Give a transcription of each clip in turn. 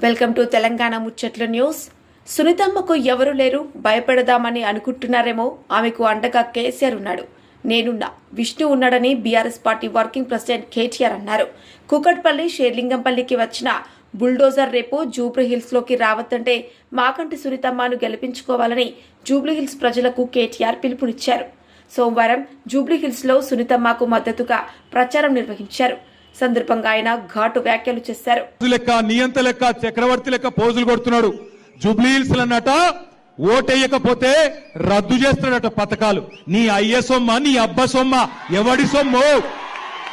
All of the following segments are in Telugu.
వెల్కమ్ టు తెలంగాణ ముచ్చట్ల న్యూస్. సునీతమ్మకు ఎవరు లేరు, భయపడదామని అనుకుంటున్నారేమో. ఆమెకు అండగా కేసీఆర్ ఉన్నాడు, నేనున్నా, విష్ణు ఉన్నాడని BRS party working president KTR అన్నారు. కూకట్పల్లి షేర్లింగంపల్లికి వచ్చిన బుల్డోజర్ రేపు జూబ్లీహిల్స్ లోకి రావద్దంటే మాకంటి సునీతమ్మను గెలిపించుకోవాలని జూబ్లీహిల్స్ ప్రజలకు కేటీఆర్ పిలుపునిచ్చారు. సోమవారం జూబ్లీహిల్స్ లో సునీతమ్మకు మద్దతుగా ప్రచారం నిర్వహించారు. సందర్భంగా ఆయన ఘాటు వ్యాఖ్యలు చేశారు. నియంత లెక్క చక్రవర్తి లెక్క పోజులు కొడుతున్నాడు. జూబ్లీహిల్స్ అన్నట ఓటేయకపోతే రద్దు చేస్తున్నాడట పథకాలు. నీ అయ్య సొమ్మ, నీ అబ్బ సొమ్మ, ఎవడి సొమ్ము?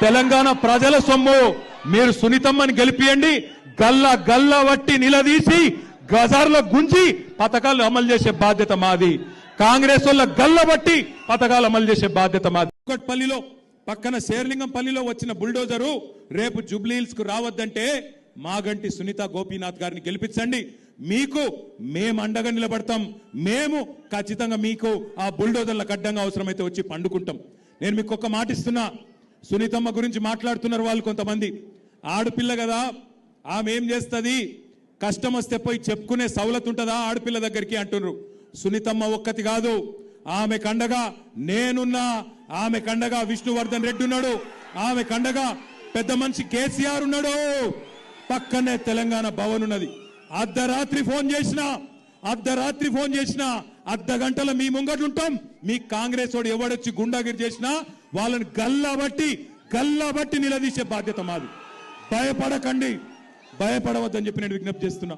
తెలంగాణ ప్రజల సొమ్ము. మీరు సునీతమ్మని గెలిపియండి, గల్లా గల్లా వట్టి నిలదీసి గజార్లో గుంజి పథకాలు అమలు చేసే బాధ్యత మాది. కాంగ్రెస్ వాళ్ళ గల్ల బట్టి పథకాలు అమలు చేసే బాధ్యత మాది. కూకట్పల్లిలో పక్కన శేర్లింగంపల్లిలో వచ్చిన బుల్డోజరు రేపు జూబ్లీహిల్స్ కు రావద్దంటే మాగంటి సునీత గోపీనాథ్ గారిని గెలిపించండి. మీకు మేము అండగా నిలబడతాం. మేము ఖచ్చితంగా మీకు ఆ బుల్డోజర్లకు అడ్డంగా అవసరమైతే వచ్చి పండుకుంటాం. నేను మీకు ఒక మాట ఇస్తున్నా. సునీతమ్మ గురించి మాట్లాడుతున్నారు వాళ్ళు కొంతమంది. ఆడపిల్ల కదా, ఆమె ఏం చేస్తుంది, కష్టం వస్తే పోయి చెప్పుకునే సవలత్ ఉంటుందా ఆడపిల్ల దగ్గరికి అంటున్నారు. సునీతమ్మ ఒక్కటి కాదు, ఆమె కండగా నేనున్నా, ఆమె కండగా విష్ణువర్ధన్ రెడ్డి ఉన్నాడు, ఆమె కండగా పెద్ద మనిషి కేసీఆర్ ఉన్నాడు, పక్కనే తెలంగాణ భవన్ ఉన్నది. అర్ధరాత్రి ఫోన్ చేసినా అర్ధ గంటల మీ ముంగటుంటాం. మీ కాంగ్రెస్ వాడు ఎవడొచ్చి గుండాగిరి చేసినా వాళ్ళని గల్లా బట్టి నిలదీసే బాధ్యత మాది. భయపడకండి, భయపడవద్దని చెప్పి నేను విజ్ఞప్తి చేస్తున్నా.